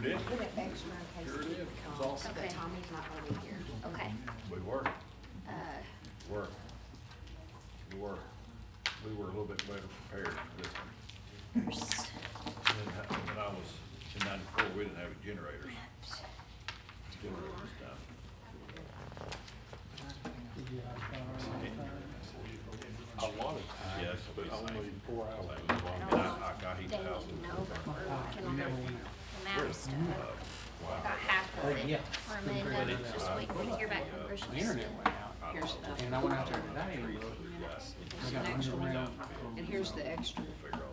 Sure did. Put it extra in case Sure he did. comes, It's but awesome. Tommy's not gonna be here. Okay. We were. Uh, Were. We were. We were a little bit better prepared for this one. first. When I was in '94, we didn't have generators. Still do this time. A lot of times, Yes, but only 4 hours. And I got heat They the house. didn't know, but we're working on the map stuff. Wow. Got half of it. yeah. We're amending, just waiting to hear back from The Christmas. internet went out, Here's the, and I went out there today and looked. here's They an got extra one, underground and here's the extra.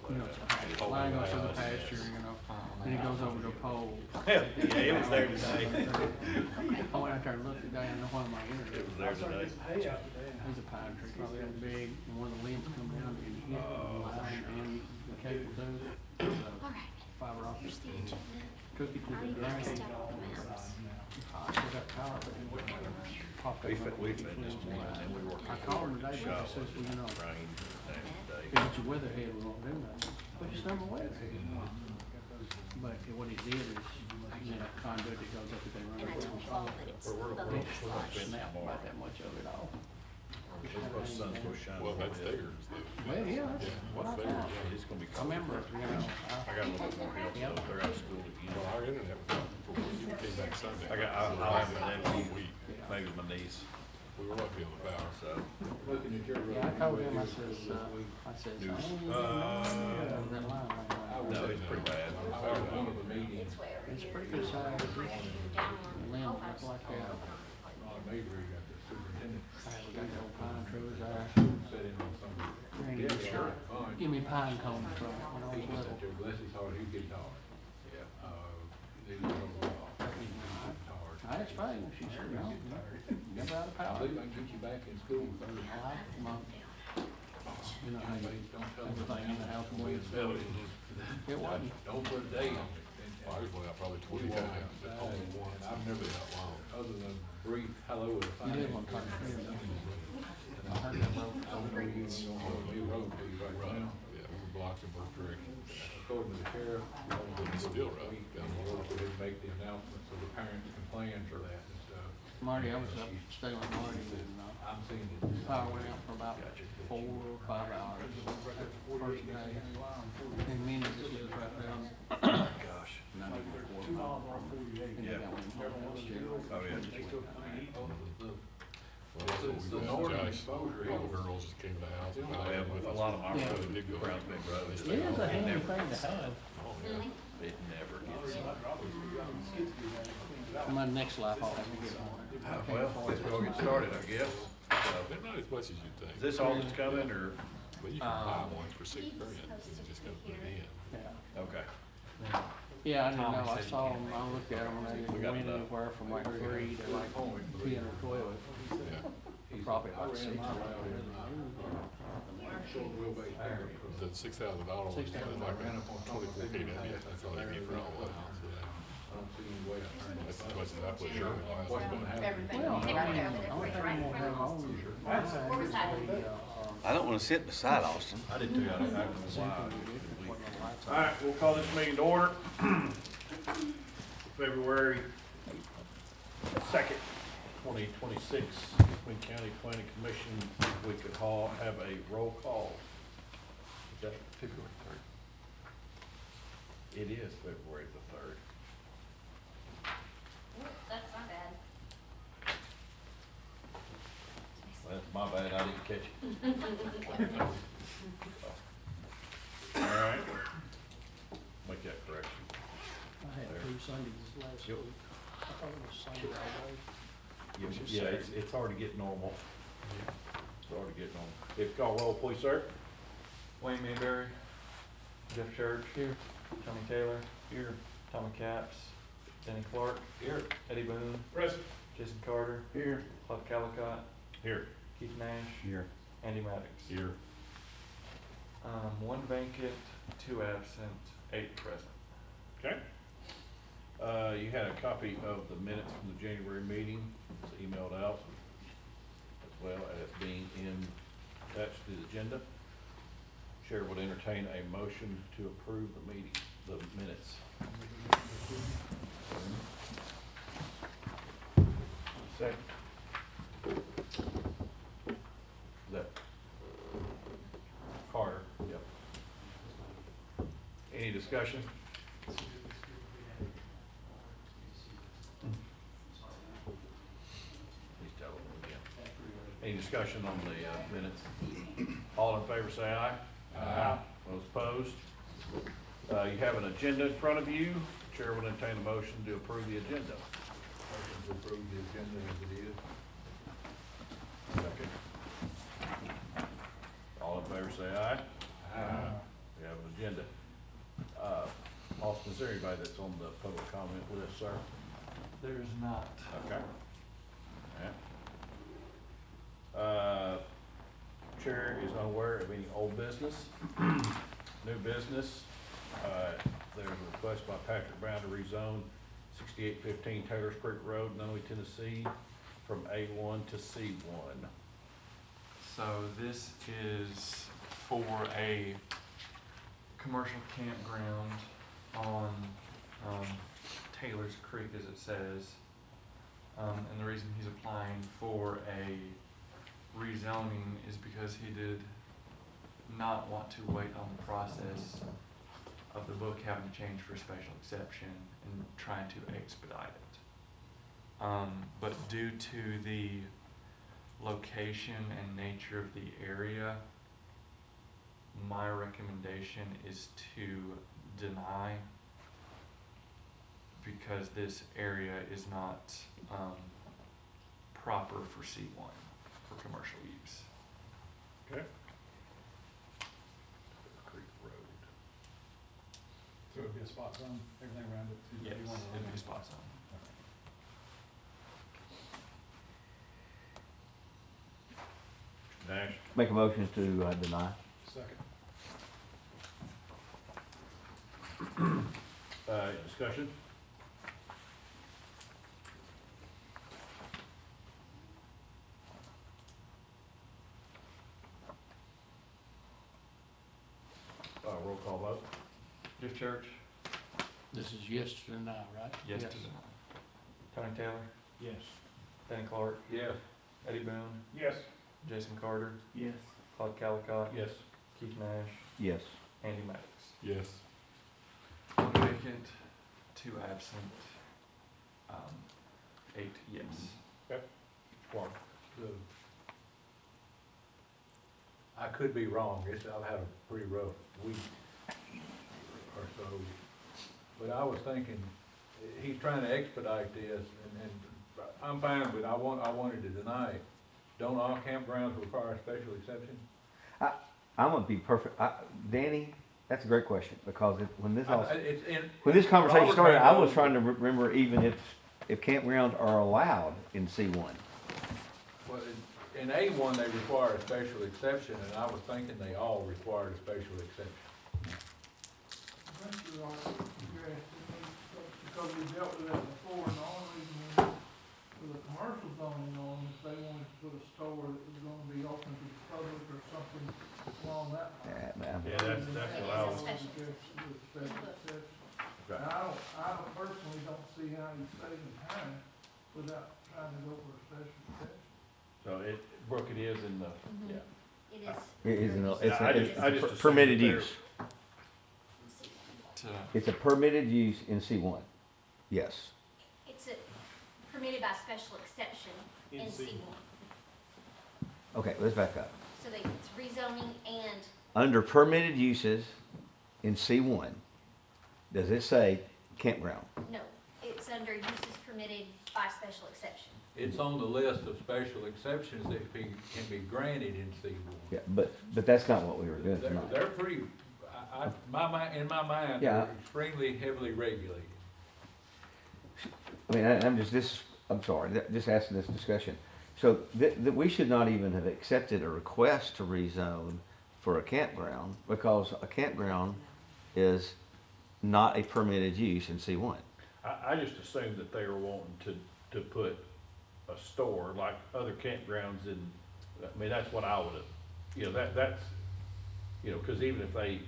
You know, line goes through the pasture, you know, and it goes over to a pole. Yeah, it was there today. I went out there and looked today, and one of my internet. It was there today. There's a pine tree, probably that big, and one of the limbs come down and hit the line and the cable too. All right, Fiber optic. here's the agenda. Cookie to I the need to ground. step on the maps. I still got power, but it wouldn't pop We up. fed this morning, and then we worked. I called her today, but she says, well, you know, Rain today. if it's a weatherhead, we won't do nothing. But it's not a weatherhead. But what it did is, you know, conduit that goes up if they run. And I told Paul that it's the next It line. snapped about that much of it all. It's supposed, sun's supposed to shine. Well, a little that's bit. theirs, though. Well, yeah, that's what I What's theirs? thought. It's gonna be I cold. remember, you know, I got a little bit more help, so they're out of school again. Well, our internet was out before you came back Sunday. I'll have my nephew, Week. maybe my niece, We were lucky on the power. so. yeah, I told him, I says, I ain't even that line right now. No, it's pretty bad. It's way over It's here. pretty good size. Down one. Limb Oh, look like that. We got the old pine trees there. Granny used to give me pine cones from it when I was little. That's fine, she said, no, never out of power. You know how you, everything in the house the way it's built. It wasn't. Well, I was going out probably 20 times, but only once. I've never been that long. Other than brief hello with a You fine. live on Pine Tree, don't you? I heard that road. I don't know you don't have a new road to you right Right, now. yeah, we were blocked in both directions. According to the sheriff, It's still rough. down the road, we didn't make the announcement, so the parents can plan for that and stuff. Marty, I was up staying with Marty and, I'm seeing it. power went out for about 4 or 5 hours. First day. And Minnie just lives right down. Gosh. Not even a quarter mile from her. And they got one in her house, too. Oh, yeah. Well, that's what we The did. northern Josh, exposure all the is- girls just came to the house. Well, with a lot of my Yeah. road, big Browns Big Road. It is a handy thing to have. It never gets. My next life, I'll have to get one. Well, I guess we'll get started, I guess. They're not as much as you'd think. Is this all that's coming, or? But you can buy one for $6 grand, you just gotta put it in. Yeah. Okay. Yeah, I didn't know, I saw them, I looked at them, and they We got went enough. anywhere from like 3 to like 10 or 12. Yeah. Probably about 6. Short wheelbase tire. The $6,000 was like a 24 kW, that's all they need for all of it. I don't see any way I turn That's this. as much as I put sure. What's gonna happen? Everything. Well, I Everything. mean, only thing I'm gonna have on is mine is the, I don't wanna sit beside Austin. I did too, I don't know why. what the lights All are. right, we'll call this meeting to order. February 2nd, 2026, Hickman County Planning Commission, if we could have a roll call. Is that February 3rd? It is February the 3rd. That's not bad. That's my bad, I didn't catch it. All right. Make that correction. I had 2 Sundays last week. I thought it was Sunday all day. Yeah, it's hard to get normal. It's hard to get normal. If you call roll, please, sir. Wayne Mayberry, Jeff Church. Here. Tommy Taylor. Here. Tommy Capps. Denny Clark. Here. Eddie Boone. Present. Jason Carter. Here. Claude Calicott. Here. Keith Nash. Here. Andy Maddox. Here. 1 vacant, 2 absent, 8 present. Okay. You had a copy of the minutes from the January meeting. It's emailed out, as well as being attached to the agenda. Chair would entertain a motion to approve the meeting, the minutes. Second. Is that Carter? Yep. Any discussion? Please tell them again. Any discussion on the minutes? All in favor say aye. Aye. Those opposed? You have an agenda in front of you. Chair will entertain a motion to approve the agenda. Motion to approve the agenda as it is. Second. All in favor say aye. Aye. We have an agenda. Austin, is there anybody that's on the public comment list, sir? There is not. Okay. Yeah. Chair is unaware of any old business. New business, there's a request by Patrick Brown to rezone 6815 Taylor's Creek Road, Nutley, Tennessee, from A1 to C1. So this is for a commercial campground on, Taylor's Creek, as it says. And the reason he's applying for a rezoning is because he did not want to wait on the process of the book having to change for a special exception and trying to expedite it. But due to the location and nature of the area, my recommendation is to deny, because this area is not proper for C1 for commercial use. Okay. Creek Road. So it'd be a spot zone, everything around it? Yes, it'd be a spot zone. Nash? Make a motion to deny. Second. Discussion? Roll call vote? Jeff Church? This is yes to deny, right? Yes to deny. Tony Taylor? Yes. Danny Clark? Yes. Eddie Boone? Yes. Jason Carter? Yes. Claude Callicott? Yes. Keith Nash? Yes. Andy Maddox? Yes. One vacant, 2 absent, 8 yes. Clark? I could be wrong, I've had a pretty rough week or so, but I was thinking, he's trying to expedite this, and I'm fine with it, I wanted to deny it. Don't all campgrounds require a special exception? I'm gonna be perfect. Danny, that's a great question, because when this It's conversation started, I was Robert- trying to remember even if campgrounds are allowed in C1. Well, in A1, they require a special exception, and I was thinking they all required a special exception. Because we dealt with that before, and the only reason with the commercial zoning on, if they wanted to put a store that was gonna be open to the public or something along that line. Yeah, that's what I was. Special. And I personally don't see how you save the time without trying to go for a special exception. So Brooke, it is in the, Mhm. yeah. It is. It is I just it's assumed permitted that they're- use. To, It's a permitted use in C1. Yes. It's permitted by special exception in C1. Okay, let's back up. So it's rezoning and, Under permitted uses in C1, does it say campground? no, it's under uses permitted by special exception. It's on the list of special exceptions that can be granted in C1. Yeah, but that's not what we were doing tonight. They're pretty, in my mind, Yeah. they're extremely heavily regulated. I mean, I'm sorry, just asking this discussion. So we should not even have accepted a request to rezone for a campground, because a campground is not a permitted use in C1. I just assumed that they were wanting to put a store like other campgrounds in, I mean, that's what I would have, that's, cause even if they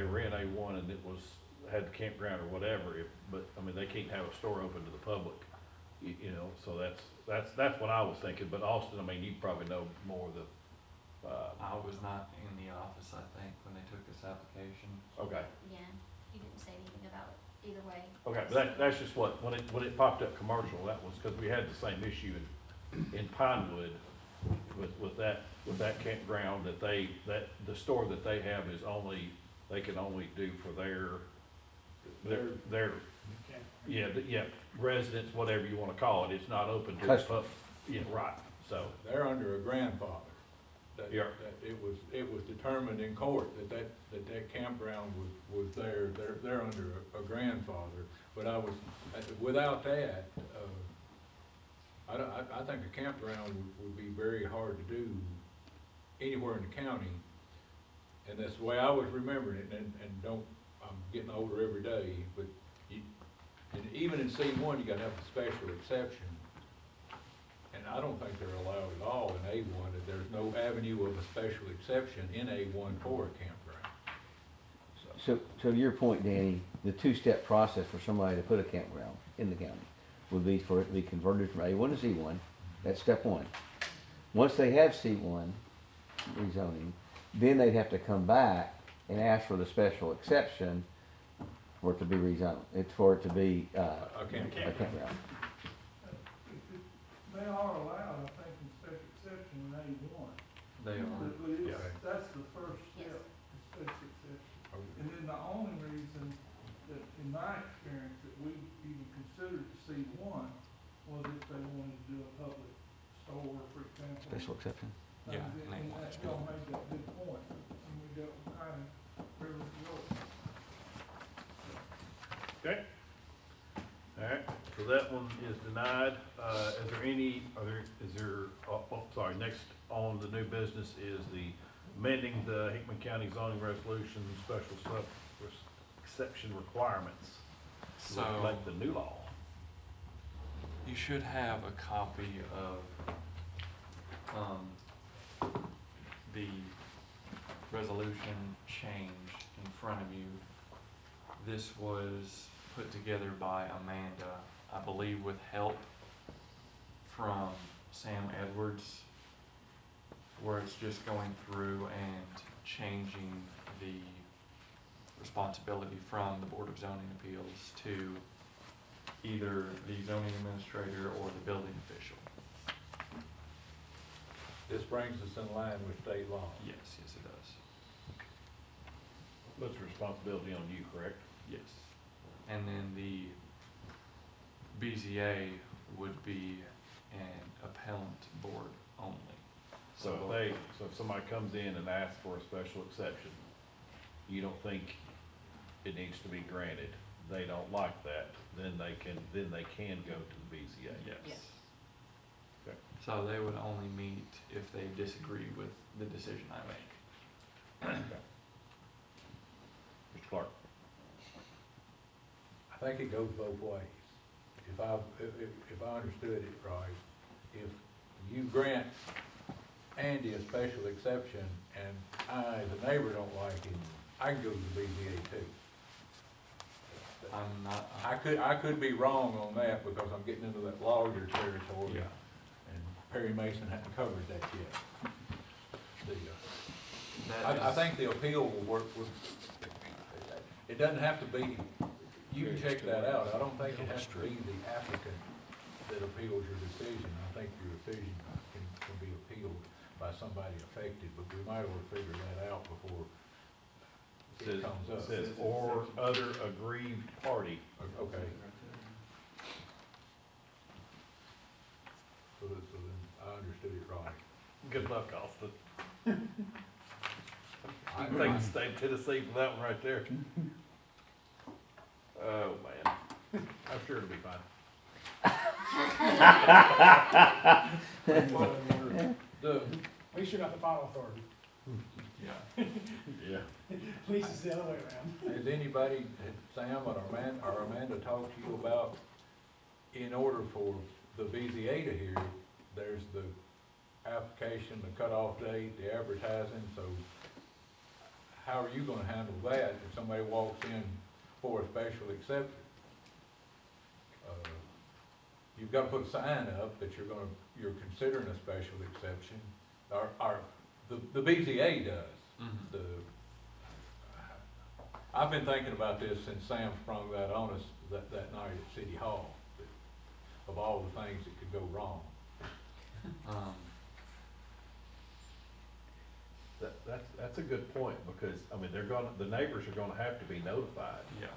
were in A1 and it had the campground or whatever, but, I mean, they can't have a store open to the public, You know, so that's what I was thinking, but Austin, I mean, you probably know more of the, I was not in the office, I think, when they took this application. okay. Yeah, he didn't say anything about it either way. Okay, but that's just what, when it popped up commercial, that was, cause we had the same issue in Pinewood with that campground, that the store that they have is only, they can only do for their, yeah, residents, whatever you wanna call it, it's not open to the Customer. public. Yeah, right, so, They're under a grandfather. That, Yeah. that it was determined in court that campground was they're under a grandfather. But without that, I think a campground would be very hard to do anywhere in the county. And that's the way I was remembering it, and I'm getting older every day, but and even in C1, you gotta have a special exception. And I don't think they're allowed at all in A1, that there's no avenue of a special exception in A1 for a campground. So to your point, Danny, the two-step process for somebody to put a campground in the county would be for it to be converted from A1 to C1. That's step one. Once they have C1 rezoning, then they'd have to come back and ask for the special exception for it to be rezoned. It's for it to be a campground. They are allowed, I think, in special exception in A1. They are. But it's, Yeah. that's the first Yes. step, is special exception. And then the only reason that, in my experience, that we even considered C1 was if they wanted to do a public store, for example. Special exception. Yeah, And and they want that, to y'all do made that good point, and we dealt with kind of River York. okay. Alright, so that one is denied. Sorry, next on the new business is the amending the Hickman County zoning resolution special exception requirements to So, reflect the new law. you should have a copy of, the resolution change in front of you. This was put together by Amanda, I believe with help from Sam Edwards, where it's just going through and changing the responsibility from the Board of Zoning Appeals to either the zoning administrator or the building official. This brings us in line with state law. Yes, it does. Puts responsibility on you, correct? Yes. And then the BZA would be an appellant board only. So if somebody comes in and asks for a special exception, you don't think it needs to be granted, they don't like that, then they can go to the BZA. Yes. Yes. Okay. So they would only meet if they disagree with the decision I make. Mr. Clark? I think it goes both ways. If I understood it right, if you grant Andy a special exception and I, as a neighbor, don't like him, I can go to the BZA too. I'm not. I could be wrong on that because I'm getting into that lawyer territory. Yeah. And Perry Mason hadn't covered that yet. That I is- think the appeal will work with, it doesn't have to be, you can check that out. I don't think it has to be the applicant that appeals your decision. I think your decision can be appealed by somebody affected, but we might ought to figure that out before it comes up. Says, or other aggrieved party. Okay. So then I understood it right. Good luck, Austin. I think the state of Tennessee for that one right there. Oh, man. I'm sure it'll be fine. At least you're not the final authority. Yeah. Yeah. At least it's the other way around. Has anybody, Sam or Amanda talked to you about, in order for the BZA to hear it, there's the application, the cutoff date, the advertising, so how are you gonna handle that if somebody walks in for a special exception? you've gotta put a sign up that you're considering a special exception, or the BZA does. Mhm. I've been thinking about this since Sam sprung that on us that night at City Hall, of all the things that could go wrong. That's a good point, because, I mean, the neighbors are gonna have to be notified. Yeah.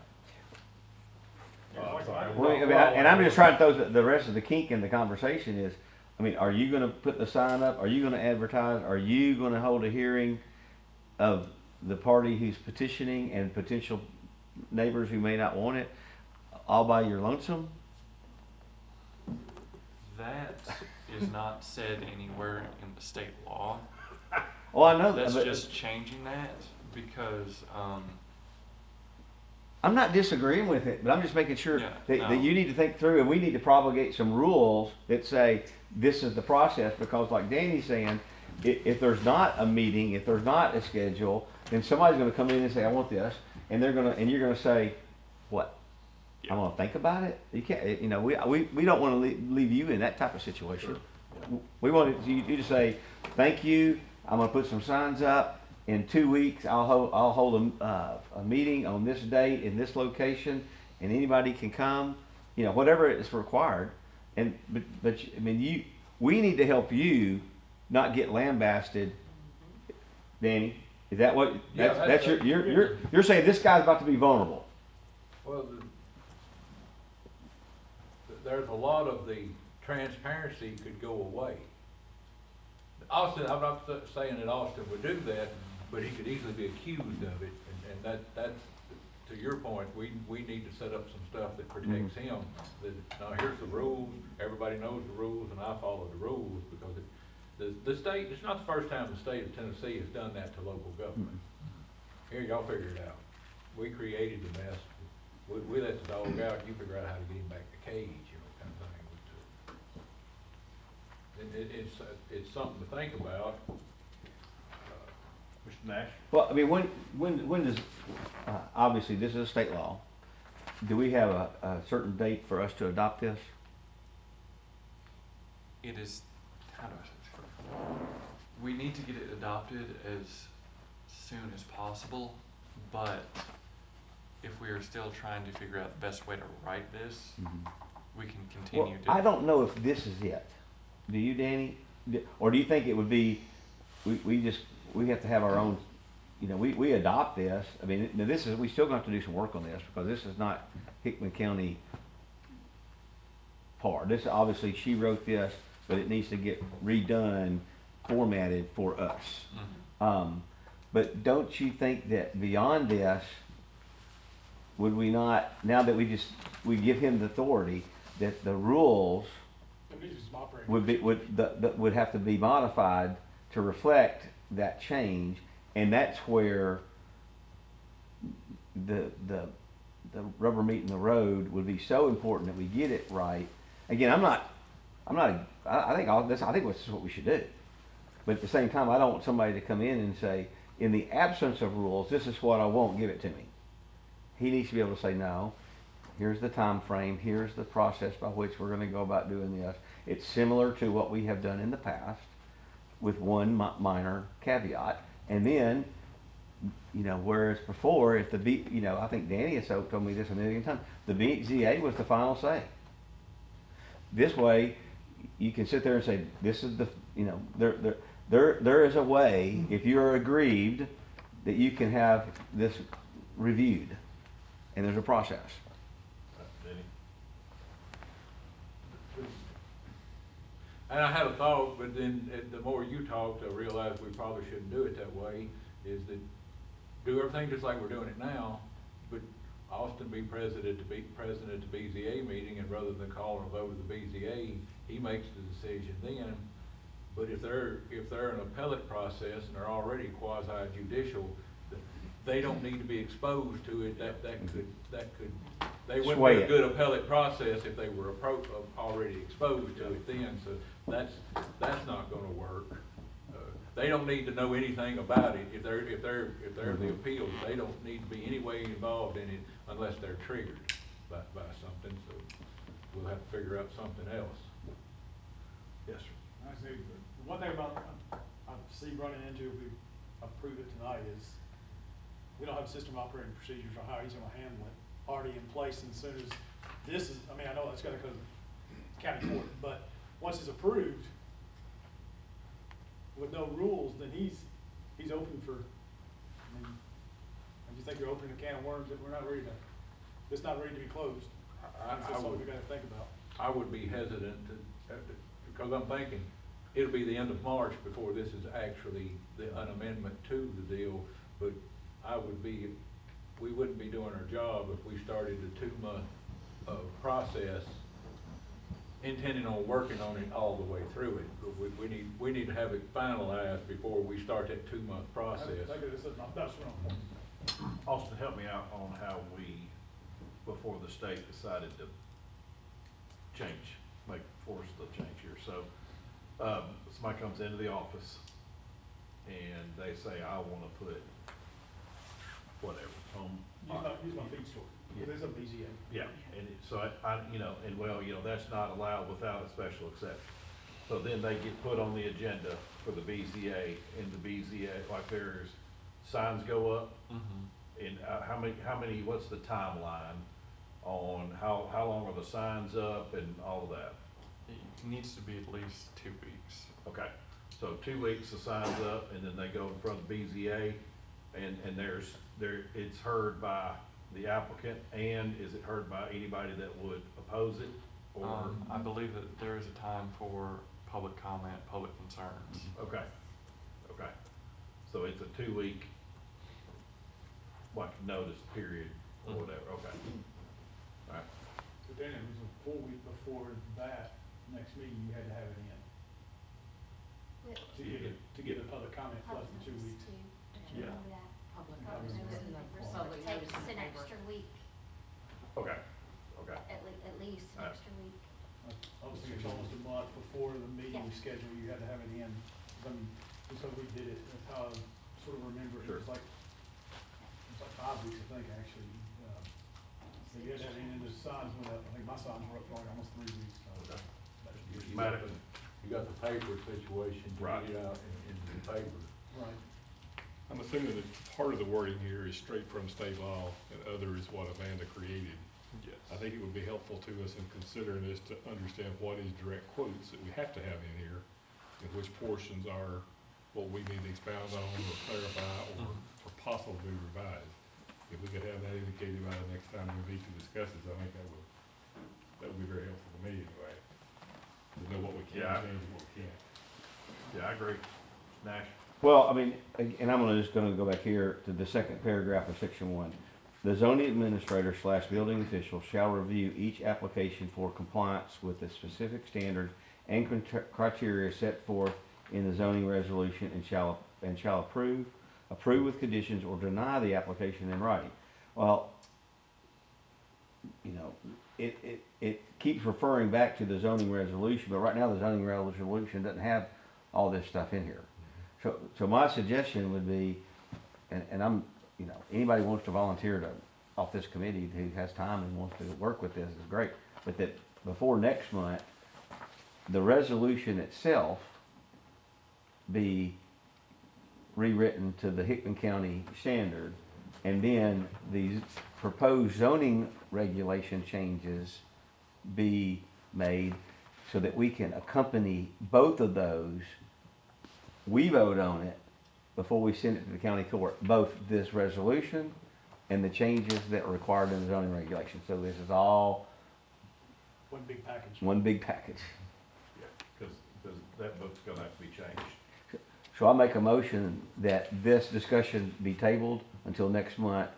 Sorry. Well, I mean, and I'm just trying to throw the rest of the kink in the conversation is, I mean, are you gonna put the sign up? Are you gonna advertise? Are you gonna hold a hearing of the party who's petitioning and potential neighbors who may not want it, all by your lonesome? That is not said anywhere in the state law. Well, I know that, That's but just changing that because, I'm not disagreeing with it, but I'm just making sure Yeah, that no. you need to think through, and we need to promulgate some rules that say this is the process, because like Danny's saying, if there's not a meeting, if there's not a schedule, then somebody's gonna come in and say, I want this, and you're gonna say, what? Yeah. I'm gonna think about it? You can't, you know, we don't wanna leave you in that type of situation. We want you to say, thank you, I'm gonna put some signs up. In 2 weeks, I'll hold a meeting on this date in this location, and anybody can come, you know, whatever is required. And but I mean, we need to help you not get lambasted. Danny, is that what? Yeah, That's you're saying this guy's about to be vulnerable. Well, there's a lot of the transparency could go away. Austin, I'm not saying that Austin would do that, but he could easily be accused of it, and that's, to your point, we need to set up some stuff that protects him. That, now, here's the rules, everybody knows the rules, and I follow the rules, because the state, it's not the first time the state of Tennessee has done that to local government. Here, y'all figure it out. We created the mess, we let the dog out, you figure out how to get him back to the cage, you know, kind of thing. It's something to think about. Mr. Nash? Well, I mean, when does obviously this is a state law. Do we have a certain date for us to adopt this? it is, how do I say this? We need to get it adopted as soon as possible, but if we are still trying to figure out the best way to write this, we can Well, continue to. I don't know if this is it. Do you, Danny? Or do you think it would be, we have to have our own, you know, we adopt this. I mean, now this is, we still have to do some work on this, because this is not Hickman County part. This, obviously, she wrote this, but it needs to get redone, formatted for us. But don't you think that beyond this, would we not, now that we give him the authority, that the rules would have to be modified to reflect that change, and that's where the rubber meeting the road would be so important that we get it right. Again, I think this is what we should do. But at the same time, I don't want somebody to come in and say, in the absence of rules, this is what I want, give it to me. He needs to be able to say, no, here's the time frame, here's the process by which we're going to go about doing this. It's similar to what we have done in the past, with one minor caveat. And then, you know, whereas before, if I think Danny has told me this a million times, the BZA was the final say. This way, you can sit there and say, this is the, you know, there is a way, if you are aggrieved, that you can have this reviewed, and there's a process. And I had a thought, but then the more you talked, I realized we probably shouldn't do it that way, is that do everything just like we're doing it now, but Austin be president at the BZA meeting, and rather than calling a vote of the BZA, he makes the decision then. But if they're an appellate process and they're already quasi-judicial, they don't need to be exposed to it. They wouldn't be a good appellate process if they were already exposed to it then. So that's not going to work. They don't need to know anything about it. If they're the appeals, they don't need to be any way involved in it unless they're triggered. by something, so we'll have to figure out something else. Yes, sir. I see, the one thing about, I see running into if we approve it tonight is, we don't have a system of operating procedures or how he's gonna handle it already in place, and as soon as this is, I mean, I know it's gotta go to county court, but once it's approved with no rules, then he's open for, I mean, I just think you're opening a can of worms that we're not ready to, it's not ready to be closed. That's something we gotta think about. I would be hesitant to, because I'm thinking, it'll be the end of March before this is actually an amendment to the deal, but we wouldn't be doing our job if we started a 2-month, process intending on working on it all the way through it. But we need to have it finalized before we start that 2-month process. That's wrong. Austin, help me out on how we, before the state decided to force the change here. So, somebody comes into the office and they say, I wanna put whatever, Use my feed store, Yeah. there's a BZA. yeah, and so that's not allowed without a special exception. So then they get put on the agenda for the BZA, and the BZA, like there's, signs go up, and how many, what's the timeline on how long are the signs up and all of that? It needs to be at least 2 weeks. Okay, so 2 weeks the signs up, and then they go in front of the BZA, and it's heard by the applicant, and is it heard by anybody that would oppose it, or? I believe that there is a time for public comment, public concerns. Okay, so it's a 2-week, like, notice period, or whatever, okay. Alright, But then it was a full week before that, next meeting, you had to have it in. To get a public comment less than 2 weeks. Yeah. Public Public notice notice. in the So public it notice takes in the an paper. extra week, okay, at least an Alright. extra week. Obviously, it's almost a month before the meeting we Yeah. scheduled, you had to have it in. I mean, just so we did it, that's how I sort of remember it. Sure. It was like 5 weeks, I think, actually. So you had to have it in, and the signs went up, I think my signs were up for like almost 3 weeks. So okay. You got the- You got the paper situation to Right. get it out into the paper. Right. I'm assuming that part of the wording here is straight from state law, and other is what Amanda created. Yes. I think it would be helpful to us in considering this to understand what is direct quotes that we have to have in here, and which portions are what we need to expound on or clarify or possibly revise. If we could have that indicated by the next time we meet to discuss this, I think that would be very helpful to me anyway. To know what we can Yeah. change and what we can't. Yeah, I agree. Nash? Well, I mean, and I'm just gonna go back here to the second paragraph of section 1. The zoning administrator / building official shall review each application for compliance with the specific standards and criteria set forth in the zoning resolution and shall approve with conditions, or deny the application in writing. Well, it keeps referring back to the zoning resolution, but right now the zoning resolution doesn't have all this stuff in here. So my suggestion would be, and I'm, anybody wants to volunteer off this committee who has time and wants to work with this is great, but that before next month, the resolution itself be rewritten to the Hickman County standard, and then these proposed zoning regulation changes be made so that we can accompany both of those. We vote on it before we send it to the county court, both this resolution and the changes that are required in the zoning regulation. So this is all One big package. one big package. Yeah, because that book's gonna have to be changed. So I make a motion that this discussion be tabled until next month,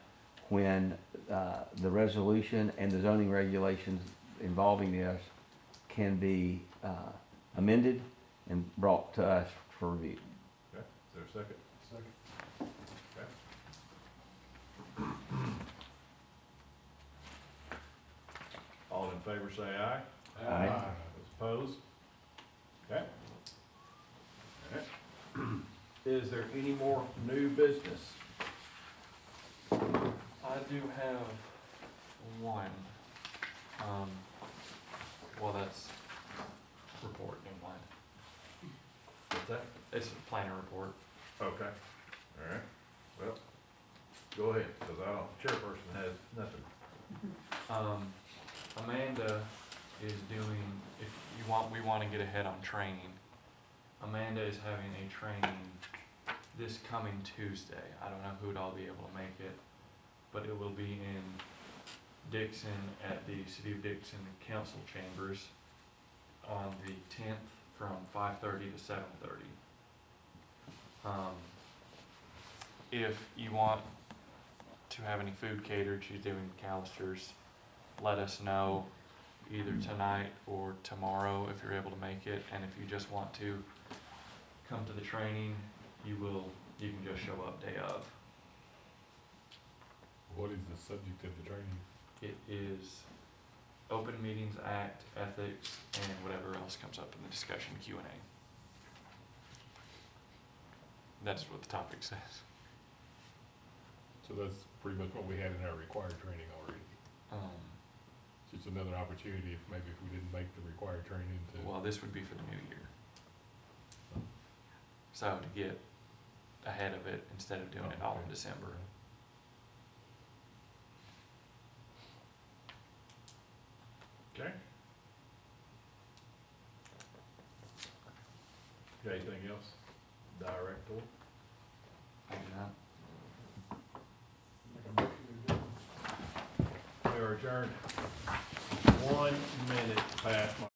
when the resolution and the zoning regulations involving this can be amended and brought to us for review. Okay, is there a second? Second. Okay. All in favor say aye. Aye. Those opposed? Okay. Okay. Is there any more new business? I do have one. that? It's a planner report. Okay, all right, well, go ahead, cause I don't, chairperson has nothing. Amanda is doing, if you want, we wanna get ahead on training. Amanda is having a training this coming Tuesday. I don't know who'd all be able to make it, but it will be in Dixon at the City of Dixon Council Chambers on the 10th from 5:30 to 7:30. If you want to have any food catered, she's doing McAllister's, let us know either tonight or tomorrow if you're able to make it. And if you just want to come to the training, you can just show up day of. What is the subject of the training? It is Open Meetings Act, ethics, and whatever else comes up in the discussion Q&A. That's what the topic says. So that's pretty much what we had in our required training already. It's just another opportunity if maybe if we didn't make the required training to. Well, this would be for the new year. So to get ahead of it instead of doing it all in December. Okay. Got anything else? Director? Maybe not. We are adjourned 1 minute past my